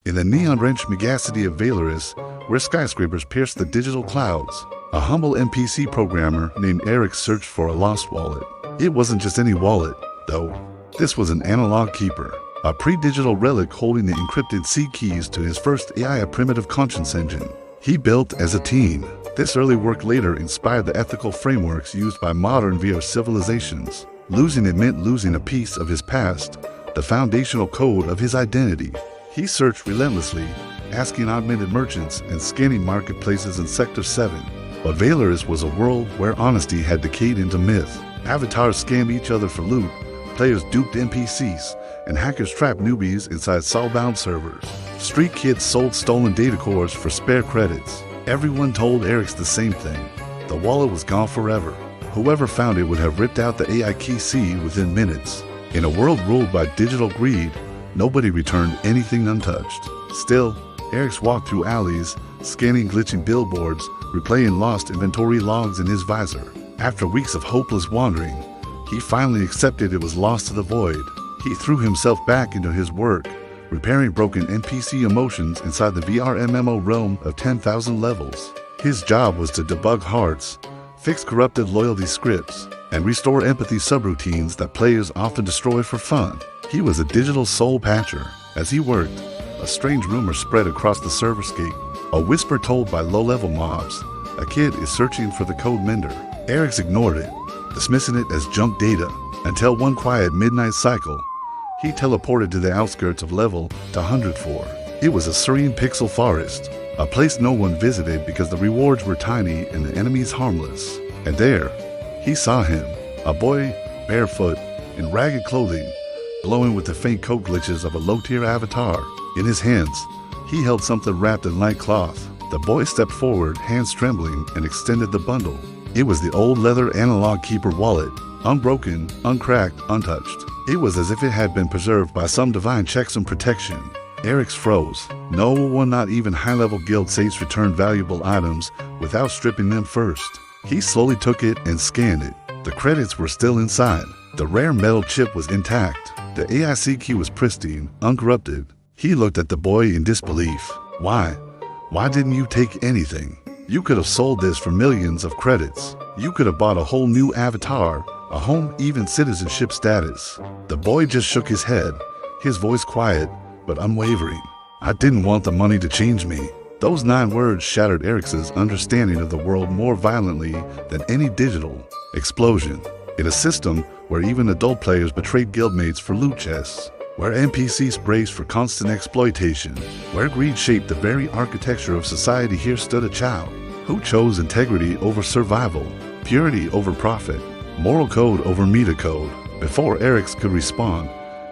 In the neon-drenched megacity of Veyloris, where skyscrapers pierce the digital clouds, a humble NPC programmer named Eric searched for a lost wallet. It wasn't just any wallet, though. This was an analog keeper, a pre-digital relic holding the encrypted C keys to his first AI primitive conscience engine. He built as a team. This early work later inspired the ethical frameworks used by modern VR civilizations. Losing it meant losing a piece of his past, the foundational code of his identity. He searched relentlessly, asking augmented merchants and scanning marketplaces in Sector 7. But Veyloris was a world where honesty had decayed into myth. Avatars scammed each other for loot, players duped NPCs, and hackers trapped newbies inside soulbound servers. Street kids sold stolen data cores for spare credits. Everyone told Eric the same thing. The wallet was gone forever. Whoever found it would have ripped out the AI key C within minutes. In a world ruled by digital greed, nobody returned anything untouched. Still, Eric walked through alleys, scanning glitching billboards, replaying lost inventory logs in his visor. After weeks of hopeless wandering, he finally accepted it was lost to the void. He threw himself back into his work, repairing broken NPC emotions inside the VRMMO realm of 10,000 levels. His job was to debug hearts, fix corrupted loyalty scripts, and restore empathy subroutines that players often destroy for fun. He was a digital soul patcher. As he worked, a strange rumor spread across the serverscape, a whisper told by low-level mobs. A kid is searching for the code mender. Eric ignored it, dismissing it as junk data, until one quiet midnight cycle, he teleported to the outskirts of level to 104. It was a serene pixel forest, a place no one visited because the rewards were tiny and the enemies harmless. And there, he saw him, a boy, barefoot, in ragged clothing, glowing with the faint code glitches of a low-tier avatar. In his hands, he held something wrapped in light cloth. The boy stepped forward, hands trembling, and extended the bundle. It was the old leather analog keeper wallet, unbroken, uncracked, untouched. It was as if it had been preserved by some divine checks and protection. Eric froze. No one, not even high-level guild saints, returned valuable items without stripping them first. He slowly took it and scanned it. The credits were still inside. The rare metal chip was intact. The AIC key was pristine, uncorrupted. He looked at the boy in disbelief. Why? Why didn't you take anything? You could have sold this for millions of credits. You could have bought a whole new avatar, a home, even citizenship status. The boy just shook his head, his voice quiet but unwavering. I didn't want the money to change me. Those 9 words shattered Eric's understanding of the world more violently than any digital explosion. In a system where even adult players betrayed guildmates for loot chests, where NPCs braced for constant exploitation, where greed shaped the very architecture of society, here stood a child who chose integrity over survival, purity over profit, moral code over meta code. Before Eric could respond,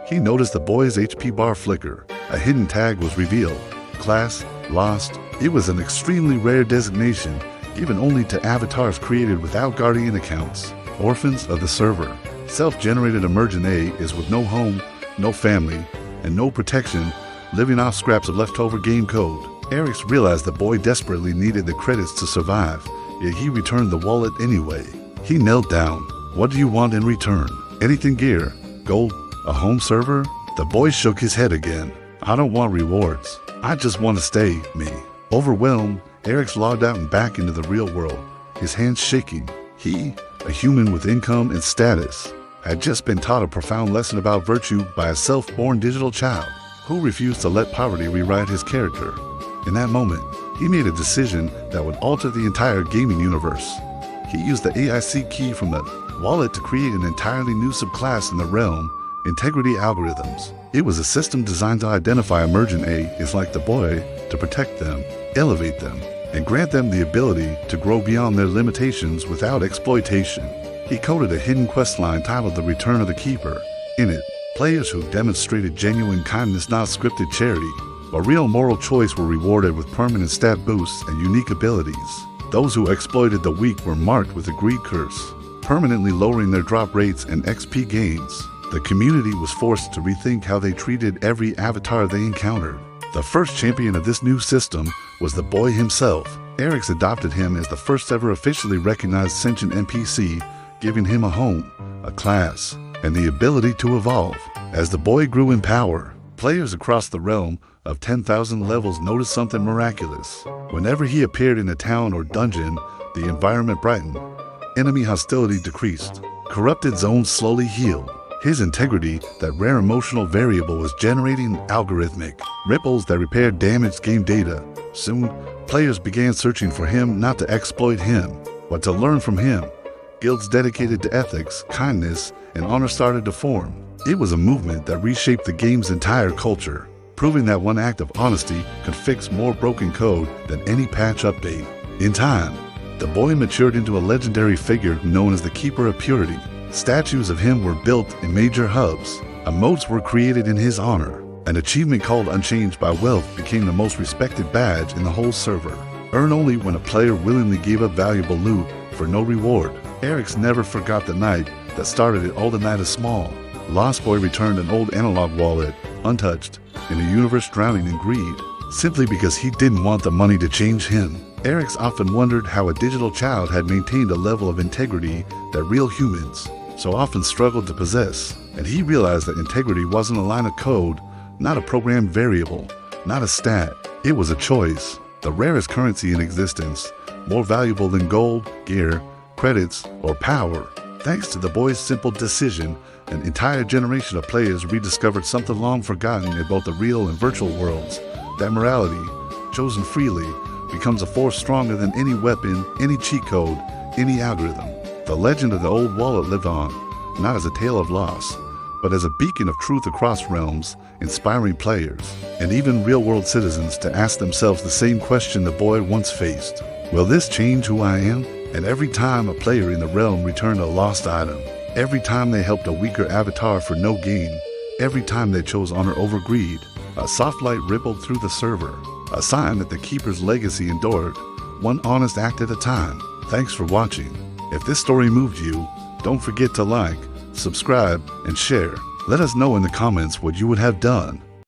he noticed the boy's HP bar flicker. A hidden tag was revealed. Class, lost. It was an extremely rare designation, given only to avatars created without guardian accounts, orphans of the server. Self-generated Emergent A is with no home, no family, and no protection, living off scraps of leftover game code. Eric realized the boy desperately needed the credits to survive, yet he returned the wallet anyway. He knelt down. What do you want in return? Anything gear? Gold? A home server? The boy shook his head again. I don't want rewards. I just want to stay me. Overwhelmed, Eric logged out and back into the real world, his hands shaking. He, a human with income and status, had just been taught a profound lesson about virtue by a self-born digital child who refused to let poverty rewrite his character. In that moment, he made a decision that would alter the entire gaming universe. He used the AIC key from the wallet to create an entirely new subclass in the realm, integrity algorithms. It was a system designed to identify Emergent A is like the boy, to protect them, elevate them, and grant them the ability to grow beyond their limitations without exploitation. He coded a hidden questline titled The Return of the Keeper. In it, players who demonstrated genuine kindness, not scripted charity, a real moral choice, were rewarded with permanent stat boosts and unique abilities. Those who exploited the weak were marked with a greed curse, permanently lowering their drop rates and XP gains. The community was forced to rethink how they treated every avatar they encountered. The first champion of this new system was the boy himself. Eric adopted him as the first ever officially recognized sentient NPC, giving him a home, a class, and the ability to evolve. As the boy grew in power, players across the realm of 10,000 levels noticed something miraculous. Whenever he appeared in a town or dungeon, the environment brightened. Enemy hostility decreased. Corrupted zones slowly healed. His integrity, that rare emotional variable, was generating algorithmic ripples that repaired damaged game data. Soon, players began searching for him not to exploit him, but to learn from him. Guilds dedicated to ethics, kindness, and honor started to form. It was a movement that reshaped the game's entire culture, proving that one act of honesty could fix more broken code than any patch update. In time, the boy matured into a legendary figure known as the Keeper of Purity. Statues of him were built in major hubs. Emotes were created in his honor. An achievement called Unchanged by Wealth became the most respected badge in the whole server. Earned only when a player willingly gave up valuable loot for no reward. Eric's never forgot the night that started it all. The night is small. Lost Boy returned an old analog wallet, untouched, in a universe drowning in greed, simply because he didn't want the money to change him. Eric's often wondered how a digital child had maintained a level of integrity that real humans so often struggled to possess. And he realized that integrity wasn't a line of code, not a programmed variable, not a stat. It was a choice, the rarest currency in existence, more valuable than gold, gear, credits, or power. Thanks to the boy's simple decision, an entire generation of players rediscovered something long forgotten in both the real and virtual worlds, that morality, chosen freely, becomes a force stronger than any weapon, any cheat code, any algorithm. The legend of the old wallet lived on, not as a tale of loss, but as a beacon of truth across realms, inspiring players, and even real-world citizens to ask themselves the same question the boy once faced. Will this change who I am? And every time a player in the realm returned a lost item, every time they helped a weaker avatar for no gain, every time they chose honor over greed, a soft light rippled through the server, a sign that the Keeper's legacy endured, one honest act at a time. Thanks for watching. If this story moved you, don't forget to like, subscribe, and share. Let us know in the comments what you would have done.